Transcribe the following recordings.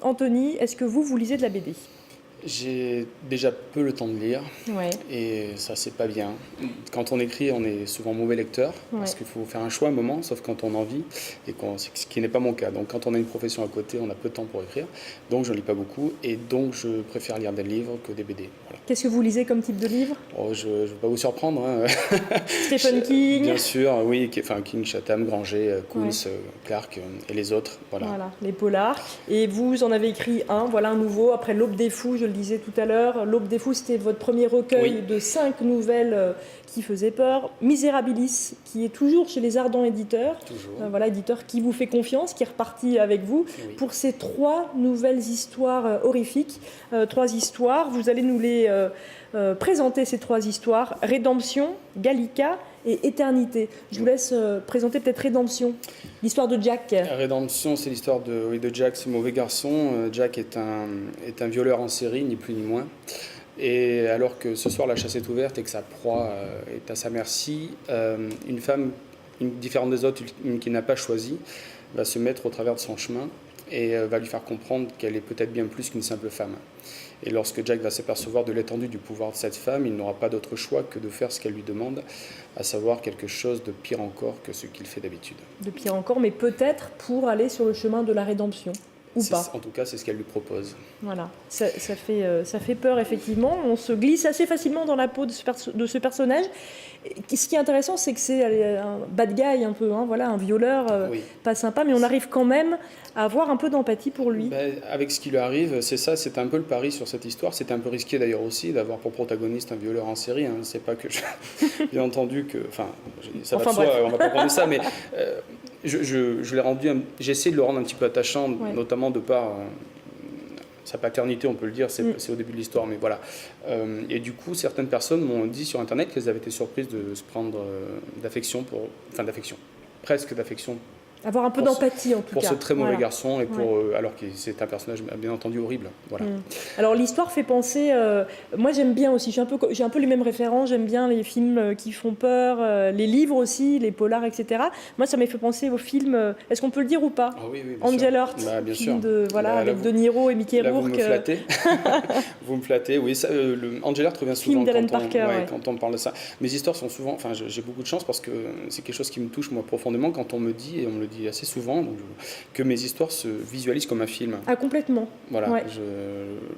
Anthony, est-ce que vous lisez de la BD? J'ai déjà peu le temps de lire Ouais, et ça, c'est pas bien. Quand on écrit, on est souvent mauvais lecteur ouais. parce qu'il faut faire un choix à un moment, sauf quand on en vit, ce qui n'est pas mon cas. Donc, quand on a une profession à côté, on a peu de temps pour écrire. Donc, je ne lis pas beaucoup et donc, je préfère lire des livres que des BD. Voilà. Qu'est-ce que vous lisez comme type de livre? Oh, je ne vais pas vous surprendre, hein. Stephen King? Bien sûr, oui, King, Chatham, Granger, Koontz, Ouais. Clark et les autres. Voilà. Voilà, les polars. Et vous en avez écrit un nouveau, après L'Aube des Fous, je le disais tout à l'heure. L'Aube des Fous, c'était votre premier recueil Oui. de 5 nouvelles qui faisaient peur. Misérabilis, qui est toujours chez les Ardents Éditeurs. Toujours. Voilà, éditeur qui vous fait confiance, qui est reparti avec vous Oui. pour ces 3 nouvelles histoires horrifiques. 3 histoires, vous allez nous les présenter, ces 3 histoires. Rédemption, Gallica et Éternité. Je vous laisse présenter peut-être Rédemption, l'histoire de Jack. Rédemption, c'est l'histoire de Jack, ce mauvais garçon. Jack est un violeur en série, ni plus ni moins. Et alors que ce soir la chasse est ouverte et que sa proie est à sa merci, une femme différente des autres, une qui n'a pas choisi, va se mettre au travers de son chemin et va lui faire comprendre qu'elle est peut-être bien plus qu'une simple femme. Et lorsque Jack va s'apercevoir de l'étendue du pouvoir de cette femme, il n'aura pas d'autre choix que de faire ce qu'elle lui demande, à savoir quelque chose de pire encore que ce qu'il fait d'habitude. De pire encore, mais peut-être pour aller sur le chemin de la rédemption. Ou pas. En tout cas, c'est ce qu'elle lui propose. Voilà, ça fait peur effectivement. On se glisse assez facilement dans la peau de ce personnage. Et ce qui est intéressant, c'est que c'est un bad guy un peu, hein, voilà, un violeur Oui. pas sympa, mais on arrive quand même à avoir un peu d'empathie pour lui. Avec ce qui lui arrive, c'est un peu le pari sur cette histoire. C'était un peu risqué d'ailleurs aussi d'avoir pour protagoniste un violeur en série. Hein. C'est pas que bien entendu que, enfin, ça va de soi, on va pas prendre ça, mais je l'ai rendu, j'ai essayé de le rendre un petit peu attachant, Ouais. notamment de par sa paternité, on peut le dire, c'est au début de l'histoire, mais voilà. Et du coup, certaines personnes m'ont dit sur Internet qu'elles avaient été surprises de se prendre presque d'affection Avoir un peu d'empathie en tout pour cas. ce très mauvais Voilà. garçon, et pour, Ouais. alors que c'est un personnage bien entendu horrible. Voilà. Alors l'histoire fait penser, moi j'aime bien aussi, j'ai un peu les mêmes références, j'aime bien les films qui font peur, les livres aussi, les polars, etc. Moi ça m'a fait penser au film, est-ce qu'on peut le dire ou pas? Ah oui, bien Angel sûr. Heart, Bah, bien film sûr. avec De Niro et Mickey Là, Rourke. vous me flattez. Vous me flattez, oui. Angel Heart revient souvent d'Alan Parker, ouais. quand on me parle de ça. Mes histoires sont souvent... Enfin, j'ai beaucoup de chance parce que c'est quelque chose qui me touche, moi, profondément, quand on me dit, et on me le dit assez souvent, que mes histoires se visualisent comme un film. Ah complètement. Voilà, Ouais.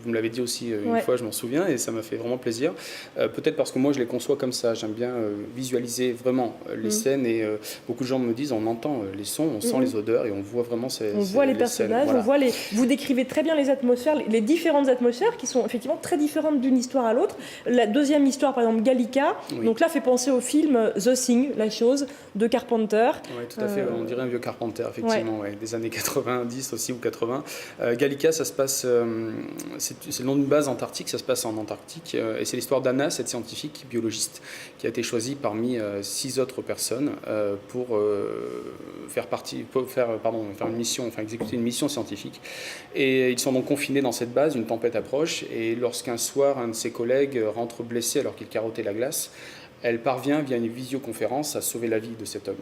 vous me l'avez dit aussi une Ouais. fois, je m'en souviens, et ça m'a fait vraiment plaisir. Peut-être parce que moi, je les conçois comme ça. J'aime bien visualiser vraiment les scènes, et beaucoup de gens me disent, on entend les sons, on sent les odeurs, et on voit vraiment On voit les personnages, scènes. Voilà. vous décrivez très bien les atmosphères, les différentes atmosphères qui sont effectivement très différentes d'une histoire à l'autre. La deuxième histoire, par exemple, Gallica, Oui. donc là fait penser au film The Thing, La Chose, de Carpenter. Oui, tout à fait. On dirait un vieux Carpenter, effectivement, ouais, des années 90 aussi, ou 80. Gallica, ça se passe... c'est le nom d'une base antarctique, ça se passe en Antarctique. Et c'est l'histoire d'Anna, cette scientifique biologiste, qui a été choisie parmi 6 autres personnes pour faire une mission, enfin exécuter une mission scientifique. Et ils sont donc confinés dans cette base, une tempête approche, et lorsqu'un soir, un de ses collègues rentre blessé alors qu'il carottait la glace, elle parvient via une visioconférence à sauver la vie de cet homme.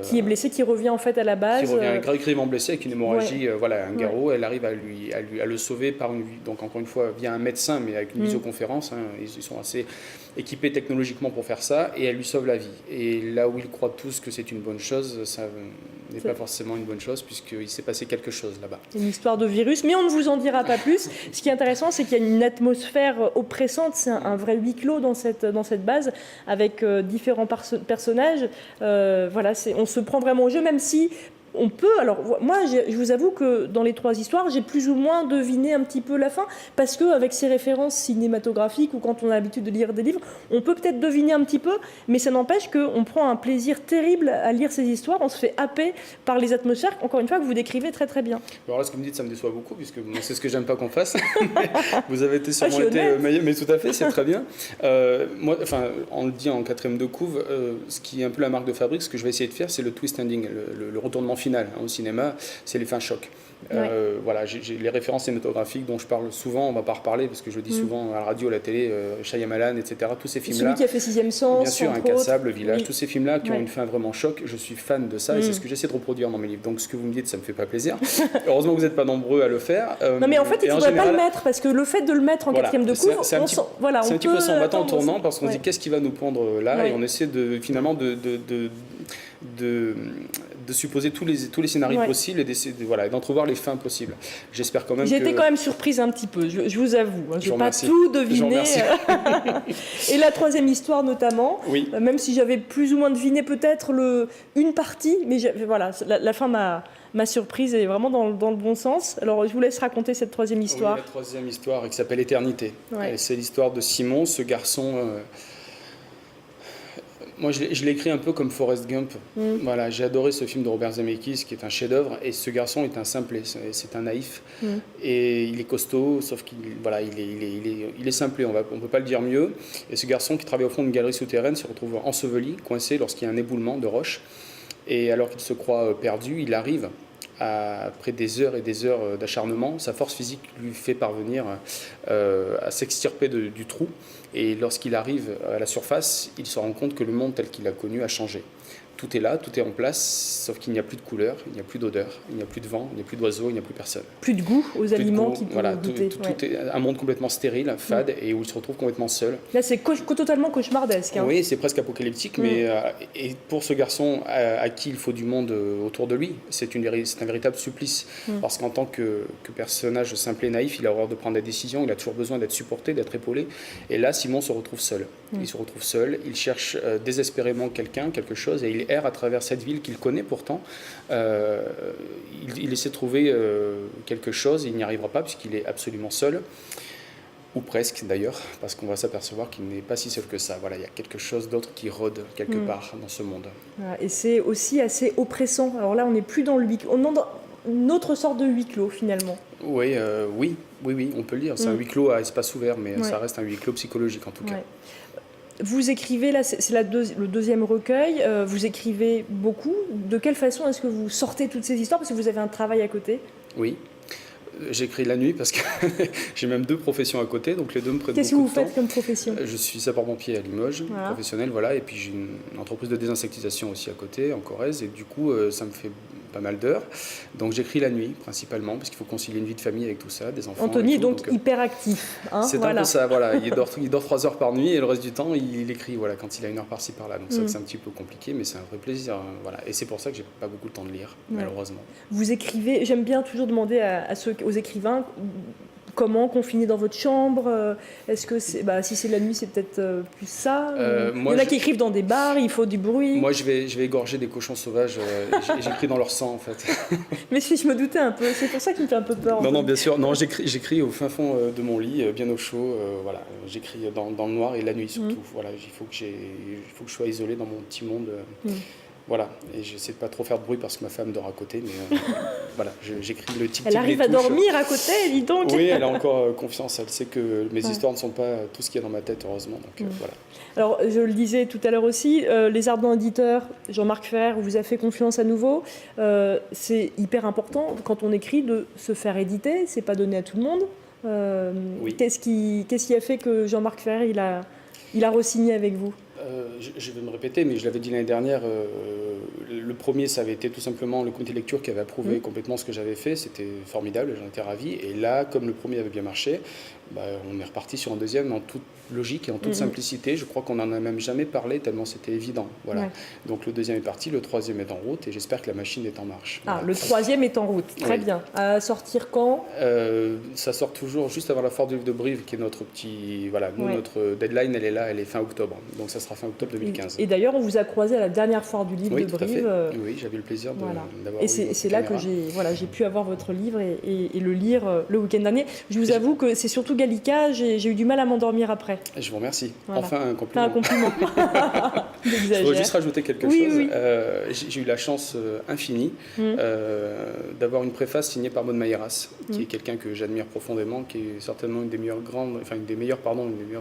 Qui est blessé, qui revient en fait à la base. Qui revient grièvement blessé avec une hémorragie, Ouais. un garrot. Elle arrive à le sauver donc encore une fois via un médecin, mais avec une visioconférence. Hein, ils sont assez équipés technologiquement pour faire ça, et elle lui sauve la vie. Et là où ils croient tous que c'est une bonne chose, ça n'est pas forcément une bonne chose, puisqu'il s'est passé quelque chose là-bas. C'est une histoire de virus, mais on ne vous en dira pas plus. Ce qui est intéressant, c'est qu'il y a une atmosphère oppressante, c'est un vrai huis clos dans cette base, avec différents personnages. Voilà, on se prend vraiment au jeu, même si on peut... Alors, moi, je vous avoue que dans les 3 histoires, j'ai plus ou moins deviné un petit peu la fin, parce qu'avec ces références cinématographiques, ou quand on a l'habitude de lire des livres, on peut peut-être deviner un petit peu, mais ça n'empêche qu'on prend un plaisir terrible à lire ces histoires, on se fait happer par les atmosphères, encore une fois, que vous décrivez très très bien. Alors là, ce que vous me dites, ça me déçoit beaucoup, puisque c'est ce que j'aime pas qu'on fasse. Vous avez été sûrement honnête. mais tout à fait, c'est très bien. Moi, enfin, on le dit en 4e de couve, ce qui est un peu la marque de fabrique, ce que je vais essayer de faire, c'est le twist ending, le retournement finale au cinéma, c'est les fins chocs. Voilà, j'ai les références cinématographiques dont je parle souvent, on ne va pas reparler parce que je le dis souvent à la radio, à la télé, Shyamalan, etc. Tous ces films-là. Celui qui a fait Sixième Sens, bien sûr, Incassable, Le Village, tous ces films-là qui ont une fin vraiment choc, je suis fan de ça et c'est ce que j'essaie de reproduire dans mes livres. Donc ce que vous me dites, ça me fait pas plaisir. Heureusement que vous n'êtes pas nombreux à le faire. Non mais en fait, il ne faudrait pas le mettre parce que le fait de le mettre en quatrième de couvre, c'est un petit peu s'en battant en tournant parce qu'on se dit qu'est-ce qui va nous prendre là et on essaie finalement de supposer tous les scénarios possibles et d'essayer d'entrevoir les fins possibles. J'espère quand même J'ai été quand même surprise un petit peu, je vous avoue. Je n'ai pas tout deviné. Et la troisième histoire notamment, même si j'avais plus ou moins deviné peut-être une partie, mais voilà, la fin m'a surprise et vraiment dans le bon sens. Alors je vous laisse raconter cette troisième histoire. Oui, la troisième histoire qui s'appelle Éternité. C'est l'histoire de Simon, ce garçon... Moi, je l'ai écrit un peu comme Forrest Gump. Voilà, j'ai adoré ce film de Robert Zemeckis, qui est un chef-d'œuvre. Et ce garçon est un simplet, c'est un naïf. Et il est costaud, sauf qu'il est simplet, on ne peut pas le dire mieux. Et ce garçon qui travaille au fond d'une galerie souterraine se retrouve enseveli, coincé lorsqu'il y a un éboulement de roches. Et alors qu'il se croit perdu, il arrive, après des heures et des heures d'acharnement, sa force physique lui fait parvenir à s'extirper du trou. Et lorsqu'il arrive à la surface, il se rend compte que le monde tel qu'il l'a connu a changé. Tout est là, tout est en place, sauf qu'il n'y a plus de couleur, il n'y a plus d'odeur, il n'y a plus de vent, il n'y a plus d'oiseaux, il n'y a plus personne. Plus de goût aux aliments qui peuvent goûter. Tout est un monde complètement stérile, fade, et où il se retrouve complètement seul. Là, c'est totalement cauchemardesque. Oui, c'est presque apocalyptique, mais et pour ce garçon à qui il faut du monde autour de lui, c'est un véritable supplice. Parce qu'en tant que personnage simple et naïf, il a horreur de prendre des décisions, il a toujours besoin d'être supporté, d'être épaulé. Et là, Simon se retrouve seul. Il se retrouve seul, il cherche désespérément quelque chose, et il erre à travers cette ville qu'il connaît pourtant. Il essaie de trouver quelque chose, et il n'y arrivera pas puisqu'il est absolument seul, ou presque d'ailleurs, parce qu'on va s'apercevoir qu'il n'est pas si seul que ça. Voilà, il y a quelque chose d'autre qui rôde quelque part dans ce monde. Voilà, et c'est aussi assez oppressant. Alors là, on n'est plus dans le huis clos, on est dans une autre sorte de huis clos finalement. Oui, on peut le dire. C'est un huis clos à espace ouvert, mais ça reste un huis clos psychologique en tout cas. Vous écrivez, là c'est le deuxième recueil, vous écrivez beaucoup. De quelle façon est-ce que vous sortez toutes ces histoires? Parce que vous avez un travail à côté. Oui, j'écris la nuit parce que j'ai même 2 professions à côté, donc les 2 me prennent beaucoup de temps. Qu'est-ce que vous faites comme profession? Je suis sapeur-pompier à Limoges, professionnel, voilà, et puis j'ai une entreprise de désinsectisation aussi à côté, en Corrèze, et du coup ça me fait pas mal d'heures. Donc j'écris la nuit principalement, parce qu'il faut concilier une vie de famille avec tout ça, des enfants. Anthony est donc hyperactif. C'est un peu ça, voilà. Il dort 3 heures par nuit et le reste du temps il écrit, voilà, quand il a 1 heure par-ci par-là. Donc c'est un petit peu compliqué, mais c'est un vrai plaisir, voilà. Et c'est pour ça que j'ai pas beaucoup de temps de lire, malheureusement. Vous écrivez, j'aime bien toujours demander aux écrivains comment confiner dans votre chambre. Est-ce que si c'est la nuit, c'est peut-être plus ça. Il y en a qui écrivent dans des bars, il faut du bruit. Moi, je vais égorger des cochons sauvages. J'écris dans leur sang, en fait. Mais si je me doutais un peu, c'est pour ça qu'il me fait un peu peur. Non, bien sûr. Non, j'écris au fin fond de mon lit, bien au chaud. Voilà, j'écris dans le noir et la nuit surtout. Voilà, il faut que je sois isolé dans mon petit monde. Voilà, et j'essaie de pas trop faire de bruit parce que ma femme dort à côté, mais voilà, j'écris le tic-tic. Elle arrive à dormir à côté, dis donc. Oui, elle a encore confiance, elle sait que mes histoires ne sont pas tout ce qu'il y a dans ma tête, heureusement, donc voilà. Alors, je le disais tout à l'heure aussi, Les Ardents Éditeurs, Jean-Marc Ferrer vous a fait confiance à nouveau. C'est hyper important, quand on écrit, de se faire éditer, c'est pas donné à tout le monde. Qu'est-ce qui a fait que Jean-Marc Ferrer, il a re-signé avec vous? Je vais me répéter, mais je l'avais dit l'année dernière, le premier, ça avait été tout simplement le comité de lecture qui avait approuvé complètement ce que j'avais fait. C'était formidable, j'en étais ravi. Et là, comme le premier avait bien marché, on est reparti sur un deuxième en toute logique et en toute simplicité. Je crois qu'on n'en a même jamais parlé tellement c'était évident. Voilà. Donc le deuxième est parti, le troisième est en route et j'espère que la machine est en marche. Voilà. Le troisième est en route, très bien. À sortir quand? Ça sort toujours juste avant la foire du livre de Brive, qui est notre petit... Voilà, nous, notre deadline, elle est là, elle est fin octobre. Donc ça sera fin octobre 2015. Et d'ailleurs, on vous a croisé à la dernière foire du livre de Brive. Oui, j'avais le plaisir d'avoir... Et c'est là que j'ai pu avoir votre livre et le lire le week-end dernier. Je vous avoue que c'est surtout Gallica, j'ai eu du mal à m'endormir après. Je vous remercie. Voilà. Enfin, un compliment. Un compliment. Je voudrais juste rajouter quelque chose. Oui. J'ai eu la chance infinie d'avoir une préface signée par Maud Mayeras, qui est quelqu'un que j'admire profondément, qui est certainement une des meilleures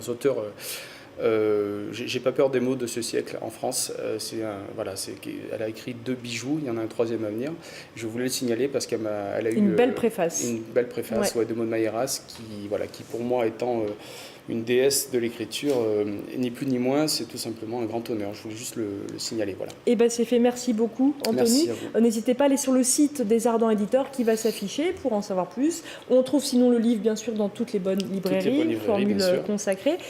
auteurs J'ai pas peur des mots de ce siècle en France. Elle a écrit 2 bijoux, il y en a un troisième à venir. Je voulais le signaler parce qu'elle a eu une belle préface. Une belle préface, de Maud Mayeras, qui pour moi étant une déesse de l'écriture, ni plus ni moins, c'est tout simplement un grand honneur. Je voulais juste le signaler. Voilà. Et ben c'est fait. Merci beaucoup, Anthony. Merci à vous. N'hésitez pas à aller sur le site des Ardents Éditeurs qui va s'afficher pour en savoir plus. On trouve sinon le livre, bien sûr, dans toutes les bonnes librairies, Bien sûr. formule consacrée.